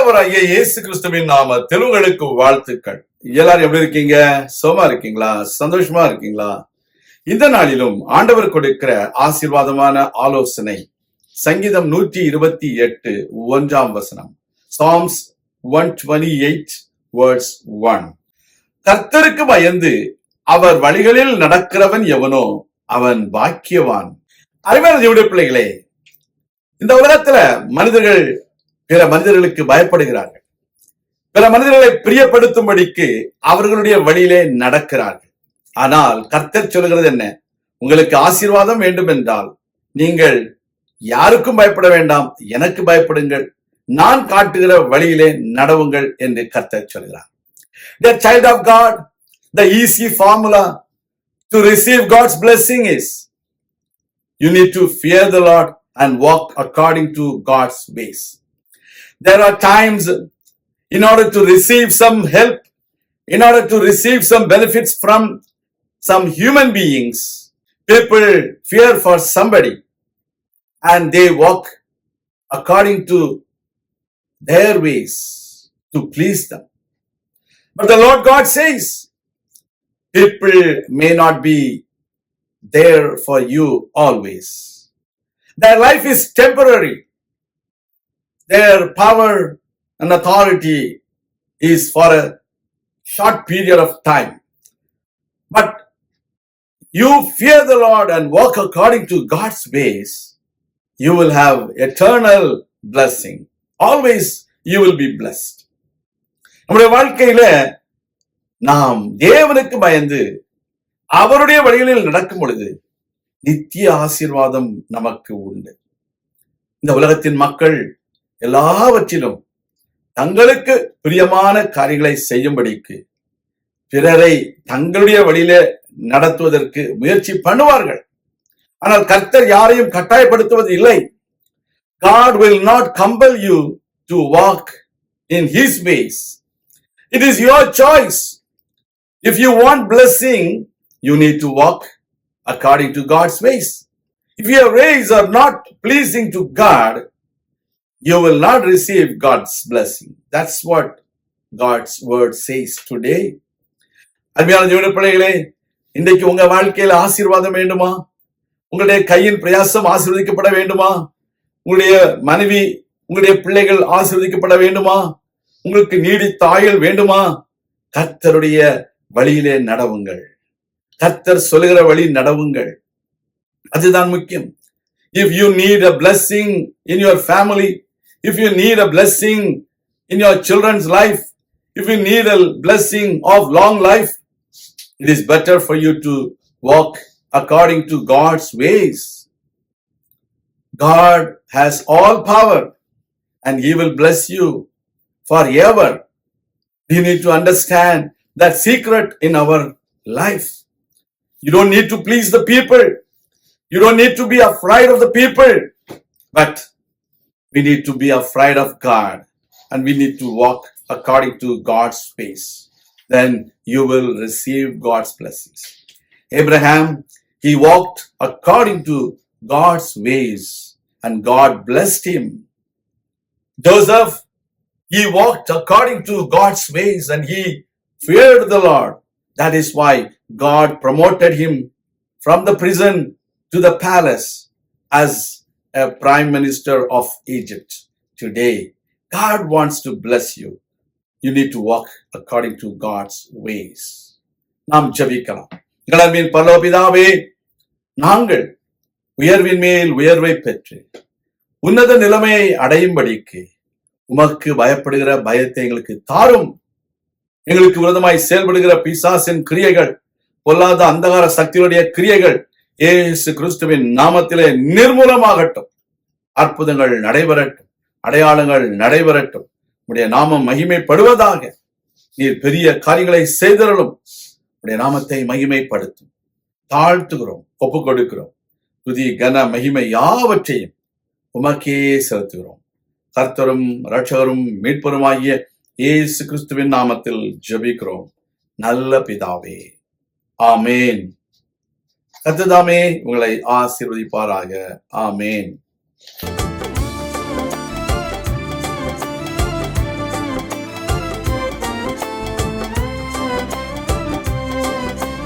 ஆண்டவராகிய இயேசு கிறிஸ்துவின் நாமத்தில் உங்களுக்கு வாழ்த்துக்கள். எல்லாரும் எப்படி இருக்கீங்க? சுகமா இருக்கீங்களா? சந்தோஷமா இருக்கீங்களா? இந்த நாளிலும் ஆண்டவர் கொடுக்கிற ஆசீர்வாதமான ஆலோசனை சங்கீதம் 128 1 Psalms 128 verse 1. கர்த்தருக்கு பயந்து அவர் வழிகளில் நடக்கிறவன் எவனோ அவன் பாக்கியவான். அருமையான தேவனுடைய பிள்ளைகளே, இந்த உலகத்துல மனிதர்கள் பிற மனிதர்களுக்கு பயப்படுகிறார்கள். பிற மனிதர்களை பிரியப்படுத்தும்படிக்கு அவர்களுடைய வழியிலே நடக்கிறார்கள். ஆனால் கர்த்தர் சொல்கிறது என்ன? உங்களுக்கு ஆசீர்வாதம் வேண்டும் என்றால் நீங்கள் யாருக்கும் பயப்பட வேண்டாம், எனக்கு பயப்படுங்கள், நான் காட்டுகிற வழியிலே நடவுங்கள் என்று கர்த்தர் சொல்கிறார். The child of God, the easy formula to receive God's blessing is you need to fear the Lord and walk according to God's ways. There are times in order to receive some help, in order to receive some benefits from some human beings, people fear for somebody and they walk according to their ways to please them. But the Lord God says, people may not be there for you always. Their life is temporary. Their power and authority is for a short period of time. But you fear the Lord and walk according to God's ways, you will have eternal blessing. Always you will be blessed. நம்முடைய வாழ்க்கையில நாம் தேவனுக்கு பயந்து அவருடைய வழிகளில் நடக்கும் பொழுது நித்திய ஆசீர்வாதம் நமக்கு உண்டு. இந்த உலகத்தின் மக்கள் எல்லாவற்றிலும் தங்களுக்கு பிரியமான காரியங்களை செய்யும்படிக்கு பிறரை தங்களுடைய வழியிலே நடத்துவதற்கு முயற்சி பண்ணுவார்கள். ஆனால் கர்த்தர் யாரையும் கட்டாயப்படுத்துவது இல்லை. God will not compel you to walk in His ways. It is your choice. If you want blessing, you need to walk according to God's ways. If your ways are not pleasing to God, you will not receive God's blessing. That's what God's word says today. அருமையான தேவனுடைய பிள்ளைகளே, இன்றைக்கு உங்க வாழ்க்கையில ஆசீர்வாதம் வேண்டுமா? உங்களுடைய கையின் பிரயாசம் ஆசீர்வதிக்கப்பட வேண்டுமா? உங்களுடைய மனைவி, உங்களுடைய பிள்ளைகள் ஆசீர்வதிக்கப்பட வேண்டுமா? உங்களுக்கு நீடித்த ஆயுள் வேண்டுமா? கர்த்தருடைய வழியிலே நடவுங்கள். கர்த்தர் சொல்லுகிற வழி நடவுங்கள். அதுதான் முக்கியம். If you need a blessing in your family, if you need a blessing in your children's life, if you need a blessing of long life, it is better for you to walk according to God's ways. God has all power and He will bless you forever. You need to understand that secret in our life. You don't need to please the people. You don't need to be afraid of the people. But we need to be afraid of God. And we need to walk according to God's ways. Then you will receive God's blessings. Abraham, he walked according to God's ways. And God blessed him. Joseph, he walked according to God's ways. And he feared the Lord. That is why God promoted him from the prison to the palace as a prime minister of Egypt. Today, God wants to bless you. You need to walk according to God's ways. நாம் ஜெபிக்கலாம். எங்களின் பரலோக பிதாவே, நாங்கள் உயர்வின் மேல் உயர்வை பெற்று உன்னத நிலைமையை அடையும்படிக்கு உமக்கு பயப்படுகிற பயத்தை எங்களுக்கு தாரும். எங்களுக்கு விரோதமாய் செயல்படுகிற பிசாசின் கிரியைகள், பொல்லாத அந்தகார சக்திகளுடைய கிரியைகள் இயேசு கிறிஸ்துவின் நாமத்திலே நிர்மூலமாகட்டும். அற்புதங்கள் நடைபெறட்டும், அடையாளங்கள் நடைபெறட்டும். உடைய நாமம் மகிமைப்படுவதாக. நீர் பெரிய காரியங்களை செய்தருளும். உடைய நாமத்தை மகிமைப்படுத்தும். தாழ்த்துகிறோம், ஒப்பு கொடுக்கிறோம். துதி, கன, மகிமை யாவற்றையும் உமக்கே செலுத்துகிறோம். கர்த்தரும் இரட்சகரும் மீட்பருமாகிய இயேசு கிறிஸ்துவின் நாமத்தில் ஜெபிக்கிறோம் நல்ல பிதாவே, ஆமேன். கர்த்தர் தாமே உங்களை ஆசீர்வதிப்பாராக. ஆமேன்.